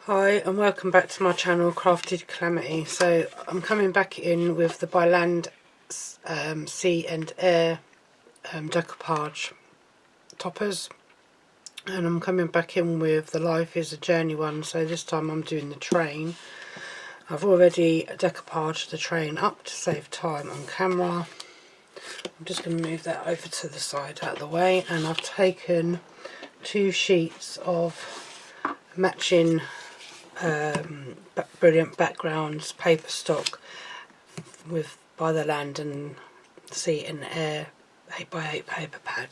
Hi and welcome back to my channel, Crafted Calamity. So I'm coming back in with the by land, sea and air decoupage toppers, and I'm coming back in with the Life is a Journey one. So this time I'm doing the train. I've already decoupaged the train up to save time on camera. I'm just going to move that over to the side out of the way, and I've taken 2 sheets of matching brilliant backgrounds paper stock with by the land and sea and air 8x8 paper pad,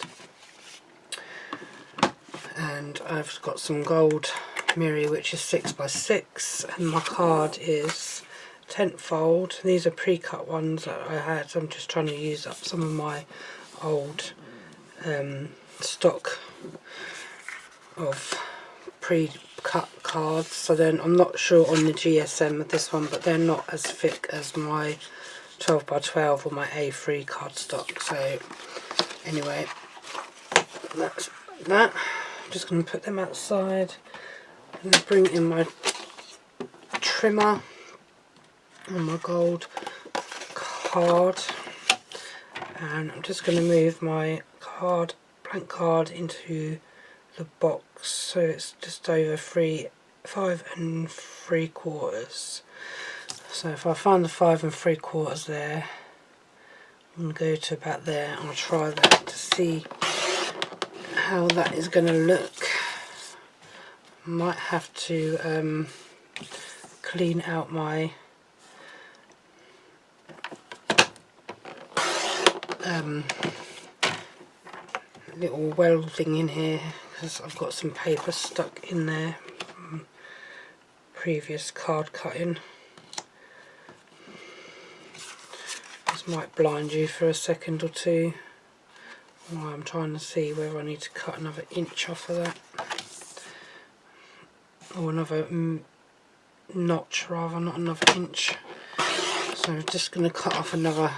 and I've got some gold mirror which is 6x6, and my card is 10th fold. These are pre-cut ones that I had, so I'm just trying to use up some of my old stock of pre-cut cards. So then I'm not sure on the GSM of this one, but they're not as thick as my 12x12 or my A3 cardstock. So anyway, that's that. I'm just going to put them outside and bring in my trimmer and my gold card, and I'm just going to move my blank card into the box, so it's just over 5 3/4. So if I find the 5 3/4 there, I'm going to go to about there. I'll try that to see how that is going to look. Might have to clean out my little welding in here, because I've got some paper stuck in there from previous card cutting. This might blind you for a second or two while I'm trying to see whether I need to cut another inch off of that, or another notch rather, not another inch. So I'm just going to cut off another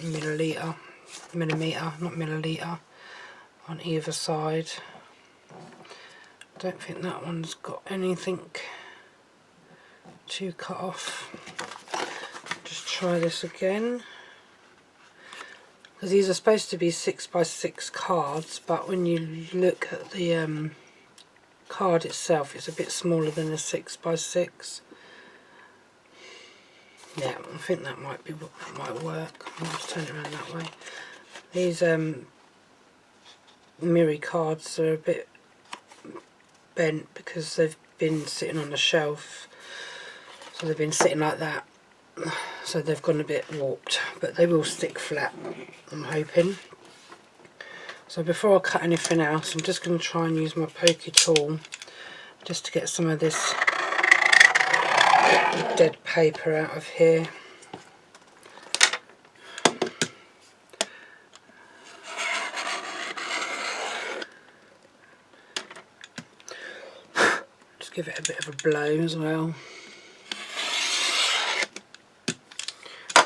millimetre, not milliliter, on either side. I don't think that one's got anything to cut off. Just try this again, because these are supposed to be 6x6 cards, but when you look at the card itself, it's a bit smaller than a 6x6. Yeah, I think that might work. I'll just turn it around that way. These mirror cards are a bit bent because they've been sitting on the shelf, so they've been sitting like that, so they've gone a bit warped, but they will stick flat, I'm hoping. So before I cut anything else, I'm just going to try and use my pokey tool just to get some of this dead paper out of here. Just give it a bit of a blow as well.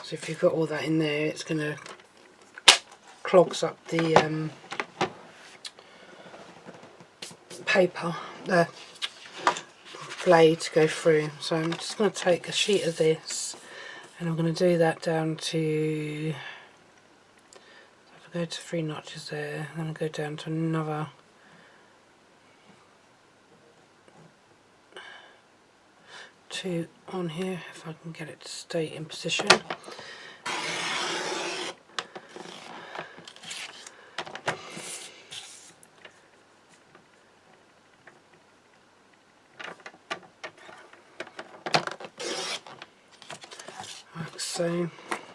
So if you've got all that in there, it's going to clogs up the paper, the blade to go through. So I'm just going to take a sheet of this, and I'm going to do that down to, if I go to 3 notches there, I'm going to go down to another 2 on here, if I can get it to stay in position. Like so.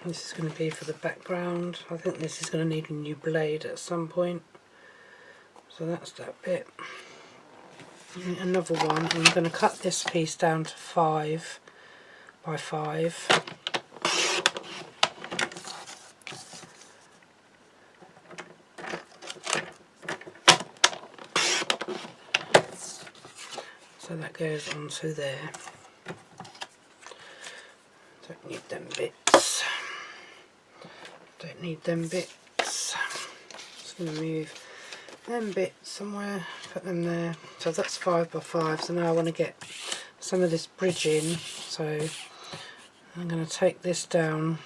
This is going to be for the background. I think this is going to need a new blade at some point. So that's that bit. Another one, I'm going to cut this piece down to 5 by 5. So that goes onto there. Don't need them bits. Don't need them bits. Just going to move them bits somewhere, put them there. So that's 5 by 5. So now I want to get some of this bridge in, so I'm going to take this down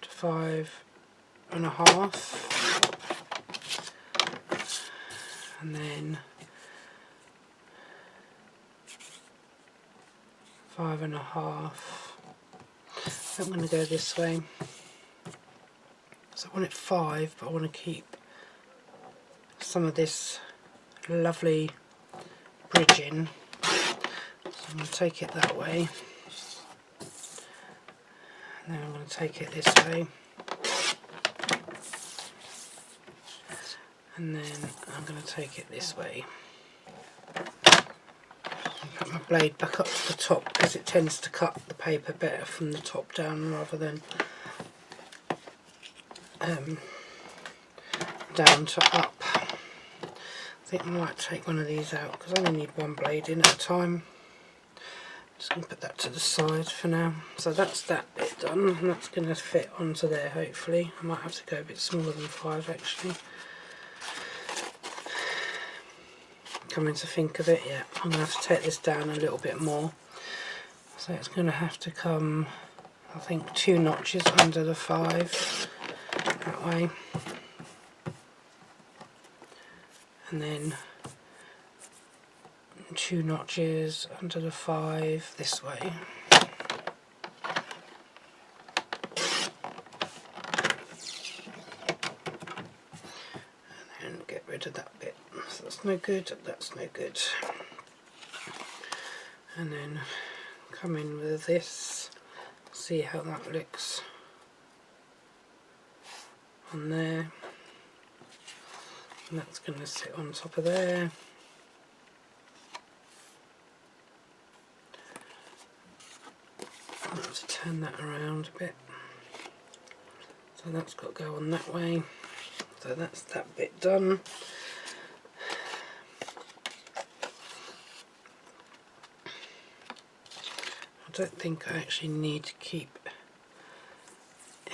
to 5.5, and then 5.5. I'm going to go this way. So I want it 5, but I want to keep some of this lovely bridge in. So I'm going to take it that way, and then I'm going to take it this way, and then I'm going to take it this way. Put my blade back up to the top because it tends to cut the paper better from the top down rather than down to up. I think I might take one of these out because I only need one blade in at a time. Just going to put that to the side for now. So that's that bit done, and that's going to fit onto there hopefully. I might have to go a bit smaller than 5 actually. Coming to think of it, yeah, I'm going to have to take this down a little bit more. So it's going to have to come, I think, 2 notches under the 5 that way, and then 2 notches under the 5 this way. And then get rid of that bit. So that's no good, that's no good. And then come in with this, see how that looks on there. And that's going to sit on top of there. I'll have to turn that around a bit. So that's got to go on that way. So that's that bit done. I don't think I actually need to keep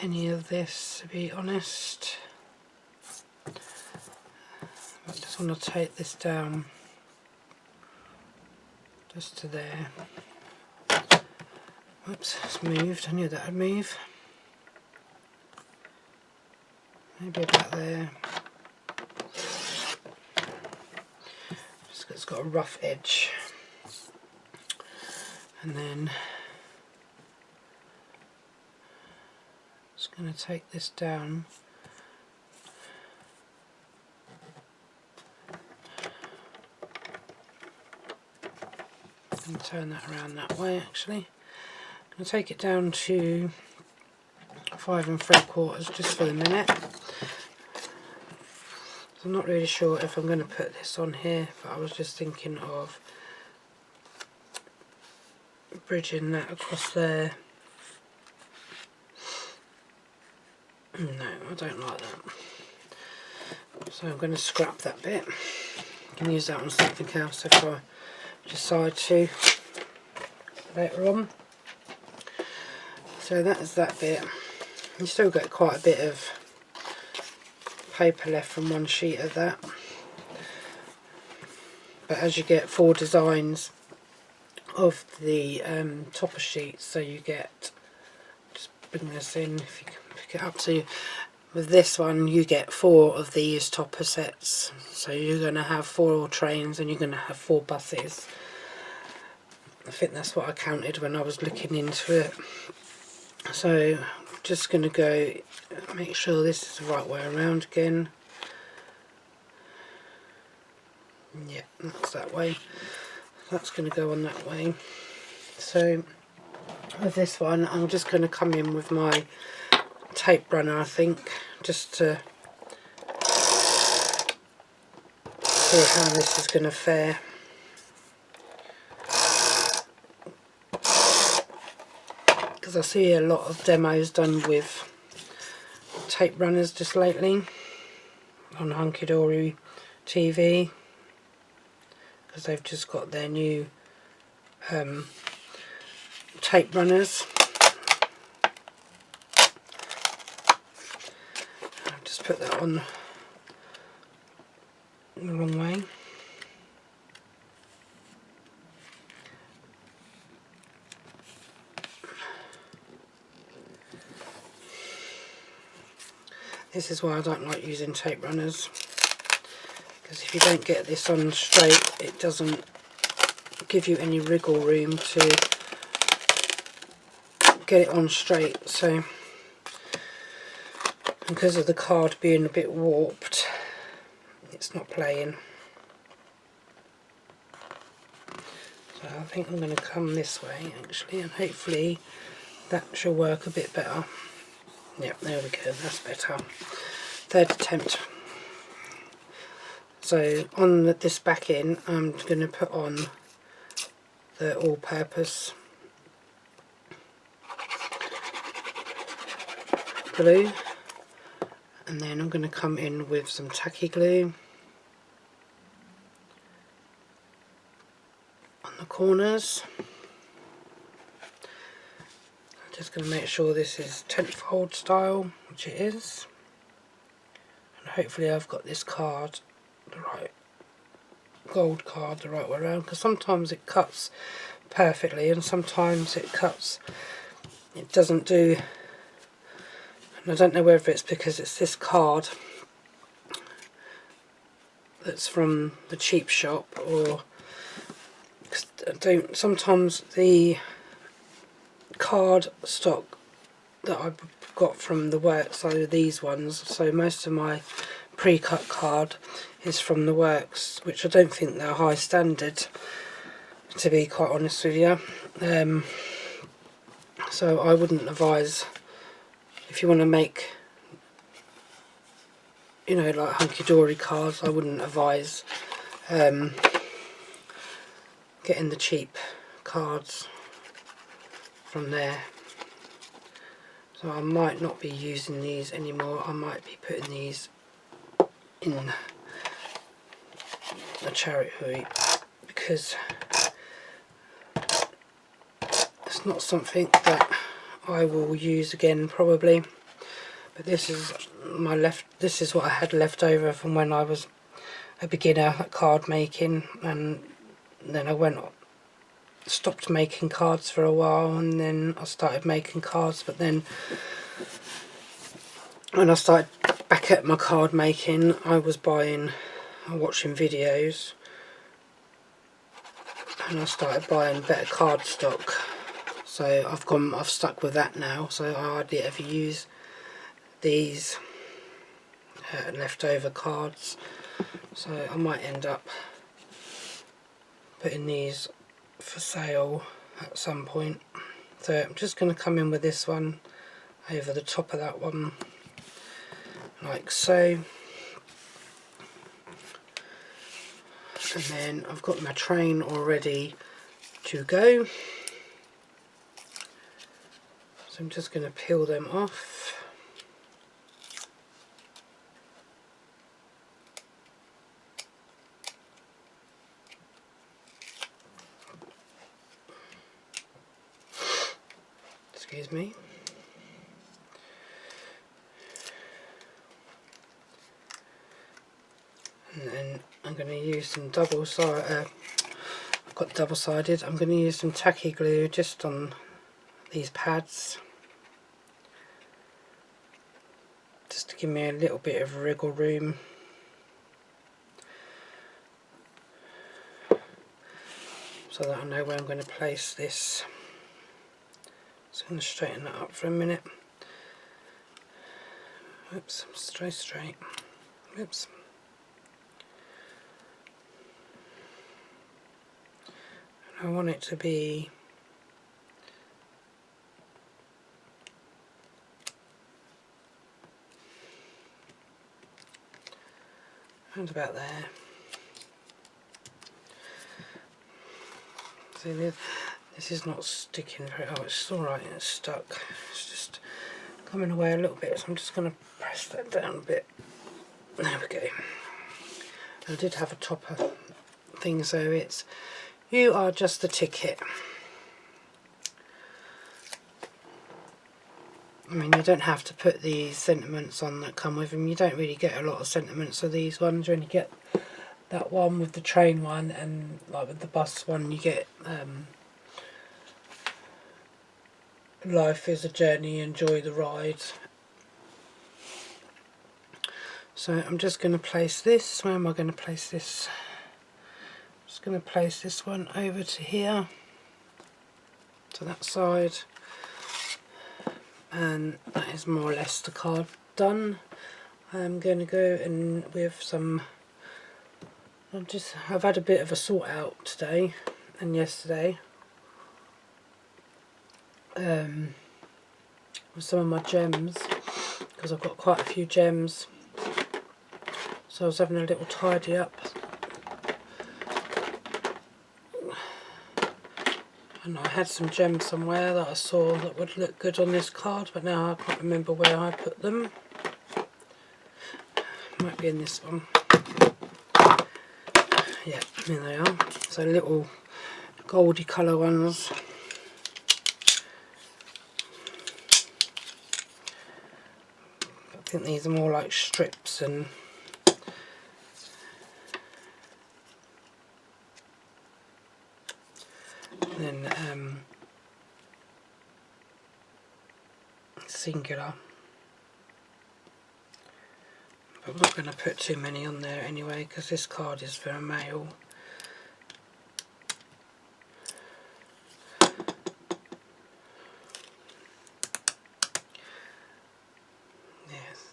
any of this, to be honest. I just want to take this down just to there. Whoops, it's moved. I knew that would move. Maybe about there. It's got a rough edge. And then just going to take this down. And turn that around that way actually. I'm going to take it down to 5 3/4 just for the minute. So I'm not really sure if I'm going to put this on here, but I was just thinking of bridging that across there. No, I don't like that. So I'm going to scrap that bit. I can use that on something else if I decide to later on. So that is that bit. You still get quite a bit of paper left from one sheet of that, but as you get 4 designs of the topper sheets, so you get, just bring this in if you can pick it up, so with this one you get 4 of these topper sets, so you're going to have 4 trains and you're going to have 4 buses. I think that's what I counted when I was looking into it. So just going to go make sure this is the right way around again. Yeah, that's that way. That's going to go on that way. So with this one I'm just going to come in with my tape runner, I think, just to see how this is going to fare. Because I see a lot of demos done with tape runners just lately on Hunkydory TV, because they've just got their new tape runners. just put that on the wrong way. This is why I don't like using tape runners, because if you don't get this on straight, it doesn't give you any wriggle room to get it on straight. So because of the card being a bit warped, it's not playing. So I think I'm going to come this way actually, and hopefully that should work a bit better. Yep, there we go, that's better. Third attempt. So on this back end, I'm going to put on the all-purpose glue, and then I'm going to come in with some tacky glue on the corners. I'm just going to make sure this is 10th fold style, which it is, and hopefully I've got this card, the right gold card, the right way around, because sometimes it cuts perfectly and sometimes it doesn't do. And I don't know whether it's because it's this card that's from the cheap shop, or sometimes the card stock that I got from the works, so these ones, so most of my pre-cut card is from the works, which I don't think they're high standard, to be quite honest with you. So I wouldn't advise, if you want to make, you know, like Hunkydory cards, I wouldn't advise getting the cheap cards from there. So I might not be using these anymore. I might be putting these in the charity hoop, because it's not something that I will use again probably. But this is this is what I had left over from when I was a beginner at card making, and then I stopped making cards for a while, and then I started making cards. But then when I started back at my card making, I was buying and watching videos, and I started buying better card stock. So I've stuck with that now, so I hardly ever use these leftover cards. So I might end up putting these for sale at some point. So I'm just going to come in with this one over the top of that one, like so. And then I've got my train all ready to go. So I'm just going to peel them off. Excuse me. And then I'm going to use some double-sided, I've got double-sided, I'm going to use some tacky glue just on these pads, just to give me a little bit of wriggle room. So that I know where I'm going to place this. Just going to straighten that up for a minute. Oops, straight. Oops. And I want it to be around about there. See, this is not sticking very. Oh, it's alright, it's stuck. It's just coming away a little bit, so I'm just going to press that down a bit. There we go. I did have a topper thing, so it's "You are just the ticket." I mean, you don't have to put the sentiments on that come with them. You don't really get a lot of sentiments of these ones. You only get that one with the train one, and like with the bus one you get life is a journey, enjoy the ride. So I'm just going to place this, where am I going to place this? I'm just going to place this one over to here, to that side, and that is more or less the card done. I'm going to go in with some, I've had a bit of a sort out today and yesterday with some of my gems, because I've got quite a few gems, so I was having a little tidy up, and I had some gems somewhere that I saw that would look good on this card, but now I can't remember where I put them. Might be in this one. Yeah, there they are. So little goldy colour ones. I think these are more like strips, and then singular. But I'm not going to put too many on there anyway, because this card is for a male. Yes,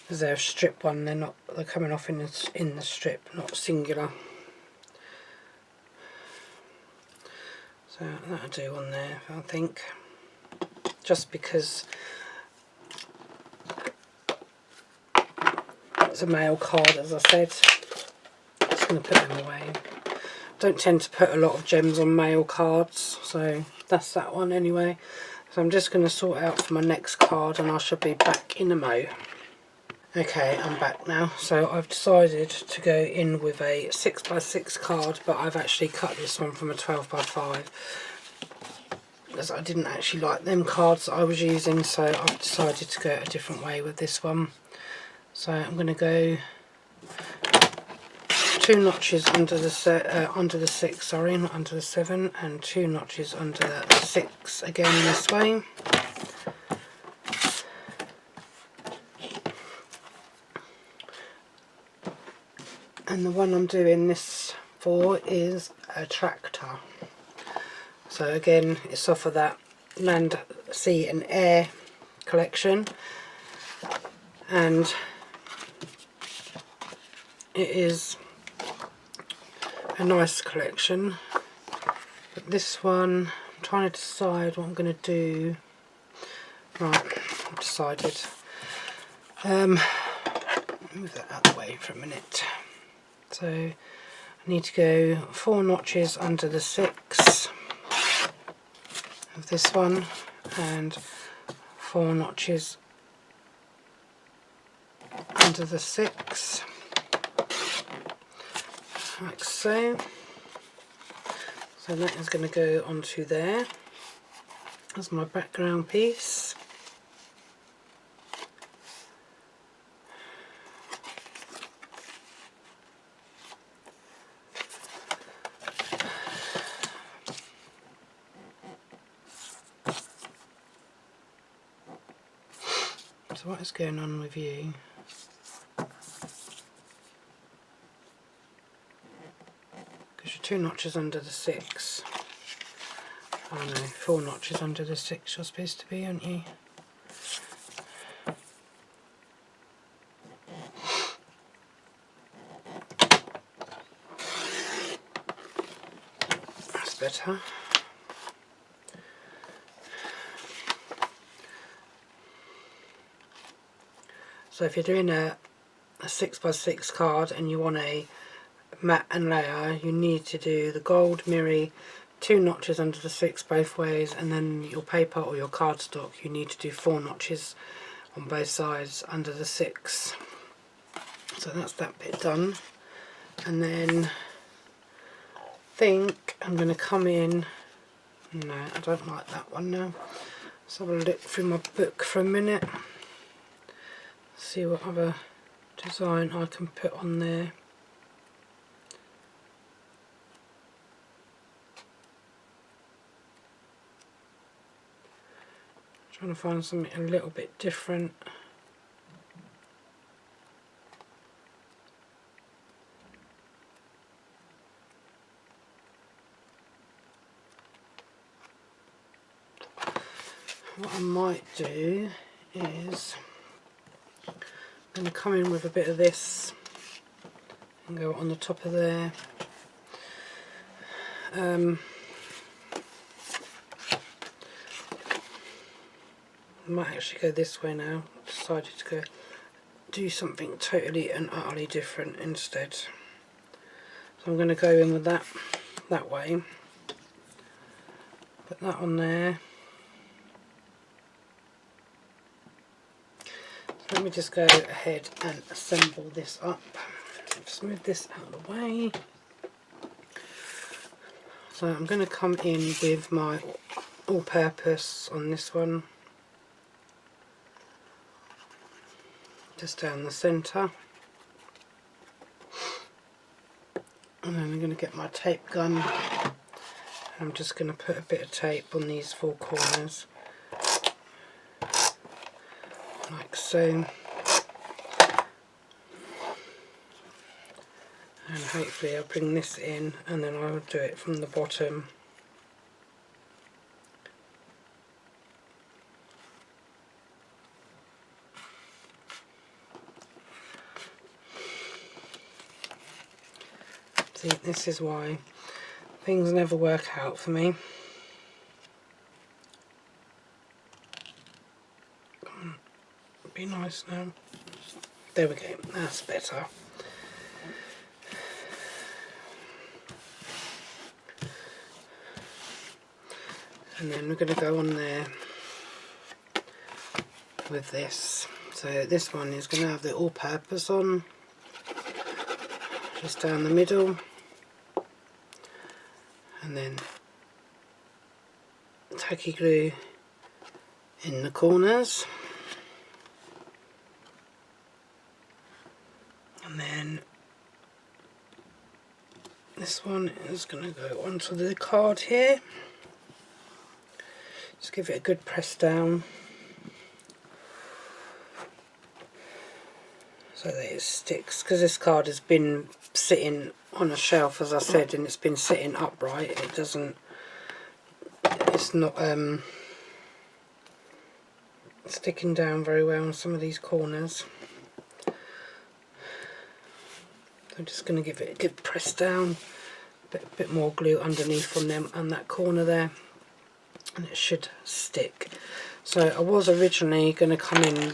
because they're a strip one, they're coming off in the strip, not singular. So that'll do on there, I think. Just because it's a male card, as I said. I'm just going to put them away. Don't tend to put a lot of gems on male cards, so that's that one anyway. So I'm just going to sort out for my next card, and I should be back in a mo. Okay, I'm back now. So I've decided to go in with a 6x6 card, but I've actually cut this one from a 12x5 because I didn't actually like them cards that I was using, so I've decided to go a different way with this one. So I'm going to go 2 notches under the under the 6, sorry, not under the 7, and 2 notches under the 6 again this way. And the one I'm doing this for is a tractor. So again, it's off of that Land, Sea and Air collection, and it is a nice collection. But this one, I'm trying to decide what I'm going to do. Right, I've decided. Move that out of the way for a minute. So I need to go 4 notches under the 6 of this one, and 4 notches under the 6, like so. So that is going to go onto there as my background piece. So what is going on with you? Because you're 2 notches under the 6. Oh no, 4 notches under the 6 you're supposed to be, aren't you? That's better. So if you're doing a 6x6 card and you want a matte and layer, you need to do the gold mirror, 2 notches under the 6 both ways, and then your paper or your cardstock you need to do 4 notches on both sides under the 6. So that's that bit done. And then I think I'm going to come in, no, I don't like that one now. Let's have a look through my book for a minute, see what other design I can put on there. Trying to find something a little bit different. What I might do is I'm going to come in with a bit of this and go on the top of there. I might actually go this way now. I've decided to go do something totally and utterly different instead. So I'm going to go in with that way. Put that on there. So let me just go ahead and assemble this up. Just move this out of the way. So I'm going to come in with my all-purpose on this one. Just down the centre. And then I'm going to get my tape gun. I'm just going to put a bit of tape on these four corners. Like so. And hopefully I'll bring this in and then I'll do it from the bottom. See, this is why things never work out for me. Be nice now. There we go, that's better. And then we're going to go on there with this. So this one is going to have the all-purpose on, just down the middle, and then tacky glue in the corners, and then this one is going to go onto the card here. Just give it a good press down so that it sticks, because this card has been sitting on a shelf, as I said, and it's been sitting upright. It's not sticking down very well on some of these corners. So I'm just going to give it a good press down, a bit more glue underneath on them and that corner there, and it should stick. So I was originally going to come in,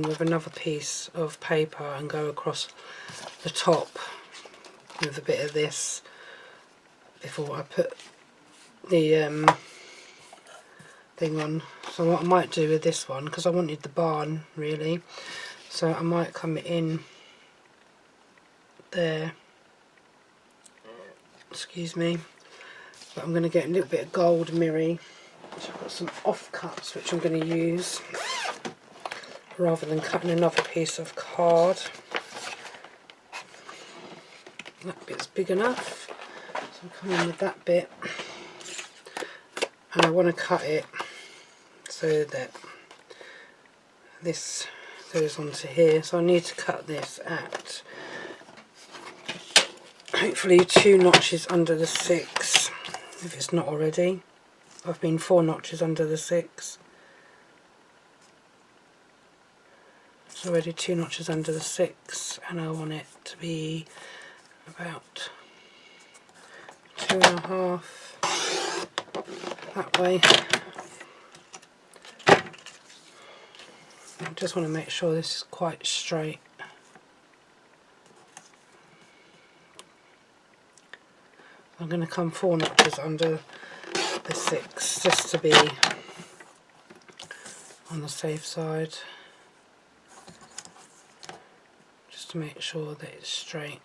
with another piece of paper and go across the top with a bit of this before I put the thing on. So what I might do with this one, because I wanted the barn really, so I might come in there, excuse me, but I'm going to get a little bit of gold mirror. So I've got some offcuts which I'm going to use rather than cutting another piece of card. That bit's big enough, so I'm coming in with that bit, and I want to cut it so that this goes onto here. So I need to cut this at hopefully 2 notches under the 6, if it's not already. I've been 4 notches under the 6. It's already 2 notches under the 6, and I want it to be about 2.5 that way. I just want to make sure this is quite straight. I'm going to come 4 notches under the 6 just to be on the safe side, just to make sure that it's straight,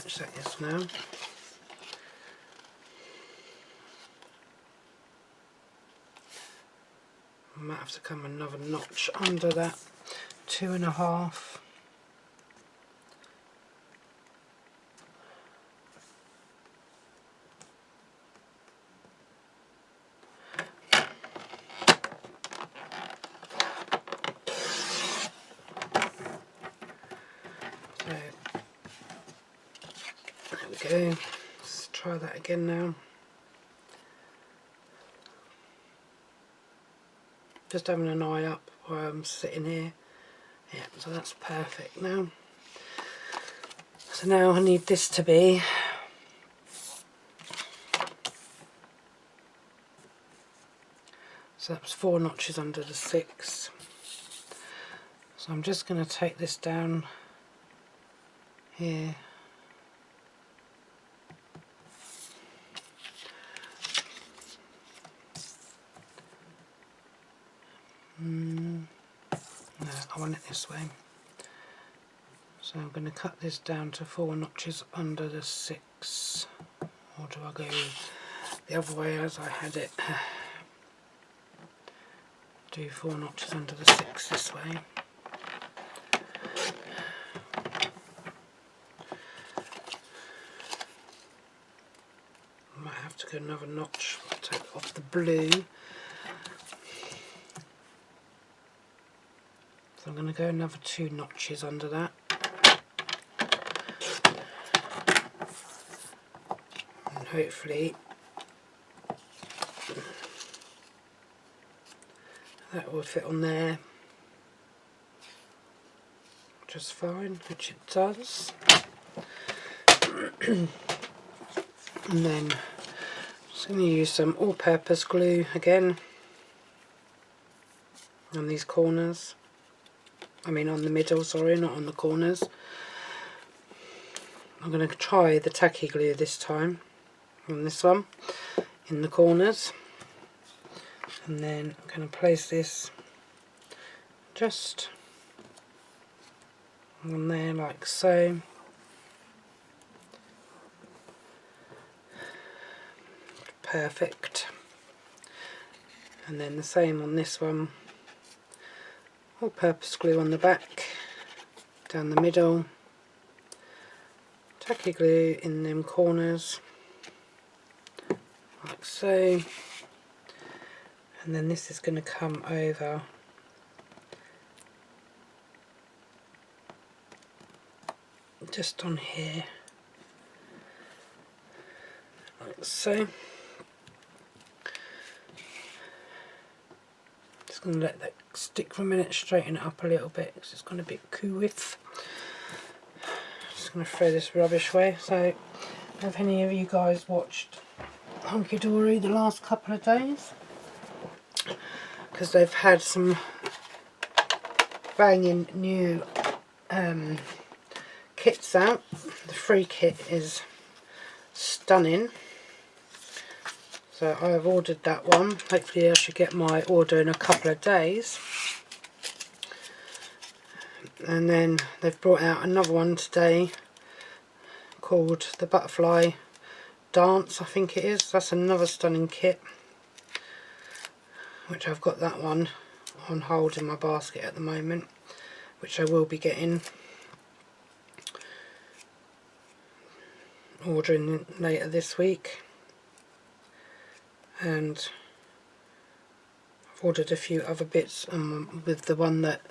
which that is now. I might have to come another notch under that 2.5. So there we go. Let's try that again now. Just having an eye up while I'm sitting here. Yeah, so that's perfect now. So now I need this to be so that's 4 notches under the 6. So I'm just going to take this down here. No, I want it this way. So I'm going to cut this down to 4 notches under the 6. Or do I go the other way as I had it? Do 4 notches under the 6 this way. Might have to go another notch, take off the blue. So I'm going to go another 2 notches under that. And hopefully that will fit on there just fine, which it does. And then I'm just going to use some all-purpose glue again on these corners. I mean on the middle, sorry, not on the corners. I'm going to try the tacky glue this time on this one in the corners, and then I'm going to place this just on there like so. Perfect. And then the same on this one, all-purpose glue on the back, down the middle, tacky glue in them corners like so, and then this is going to come over just on here like so. Just going to let that stick for a minute, straighten it up a little bit because it's gone a bit coo-whiff. Just going to throw this rubbish away. So have any of you guys watched Hunkydory the last couple of days? Because they've had some banging new kits out. The free kit is stunning. So I have ordered that one. Hopefully I should get my order in a couple of days. And then they've brought out another one today called the Butterfly Dance, I think it is. That's another stunning kit, which I've got that one on hold in my basket at the moment, which I will be getting, ordering later this week. And I've ordered a few other bits with the one that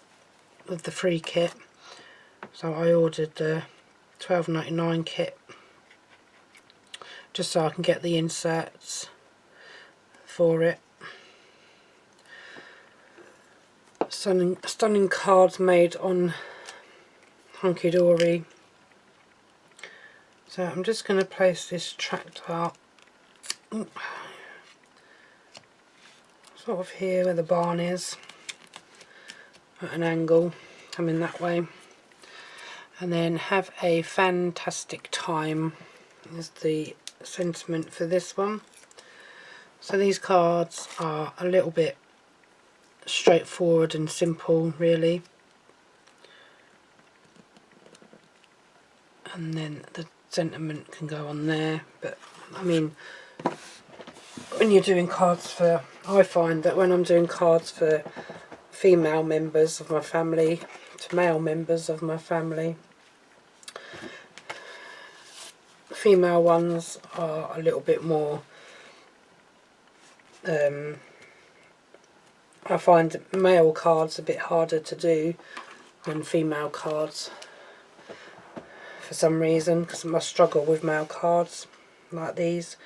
with the free kit. So I ordered the $12.99 kit just so I can get the inserts for it. Stunning cards made on Hunkydory. So I'm just going to place this tractile sort of here where the barn is, at an angle, coming that way, and then have a fantastic time is the sentiment for this one. So these cards are a little bit straightforward and simple really, and then the sentiment can go on there, but I mean when you're doing cards for, I find that when I'm doing cards for female members of my family to male members of my family, female ones are a little bit more, I find male cards a bit harder to do than female cards for some reason, because I struggle with male cards like these.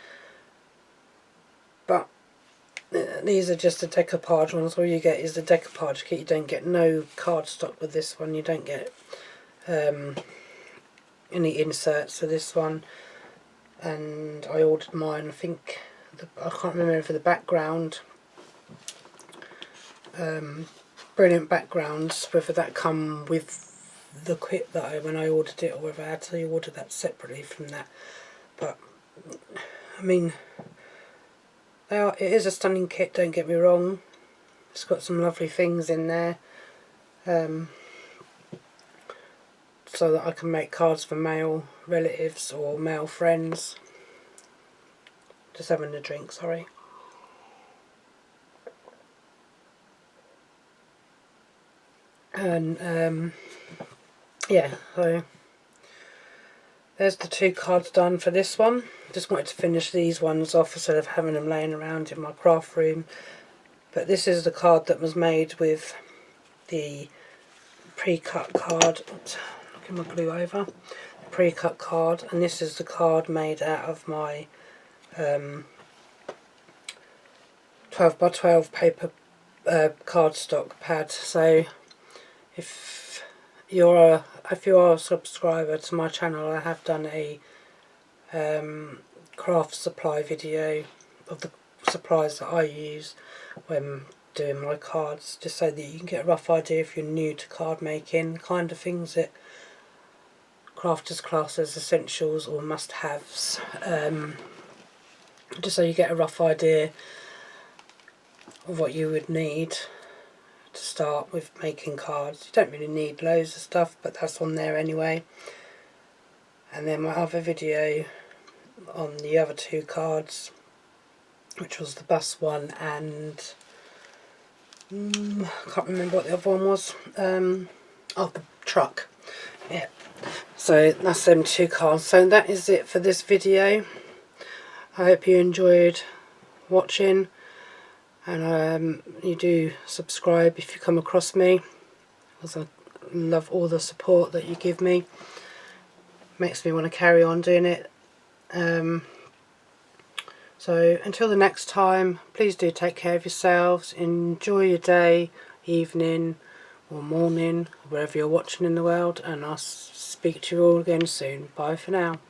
But these are just the decoupage ones. All you get is the decoupage kit. You don't get no cardstock with this one. You don't get any inserts for this one. And I ordered mine, I think, I can't remember, for the background. Brilliant backgrounds, whether that come with the kit that when I ordered it, or whether I had to order that separately from that. But I mean, it is a stunning kit, don't get me wrong. It's got some lovely things in there, so that I can make cards for male relatives or male friends. Just having a drink, sorry. And yeah, so there's the 2 cards done for this one. Just wanted to finish these ones off instead of having them laying around in my craft room. But this is the card that was made with the pre-cut card. Oops, knocking my glue over. The pre-cut card, and this is the card made out of my 12 by 12 paper cardstock pad. So if you are a subscriber to my channel, I have done a craft supply video of the supplies that I use when doing my cards, just so that you can get a rough idea if you're new to card making, kind of things that crafters class as essentials or must-haves, just so you get a rough idea of what you would need to start with making cards. You don't really need loads of stuff, but that's on there anyway. And then my other video on the other 2 cards, which was the bus one and I can't remember what the other one was. Oh, the truck. Yeah. So that's them 2 cards. So that is it for this video. I hope you enjoyed watching, and you do subscribe if you come across me, because I love all the support that you give me. Makes me want to carry on doing it. So until the next time, please do take care of yourselves. Enjoy your day, evening or morning, wherever you're watching in the world, and I'll speak to you all again soon. Bye for now.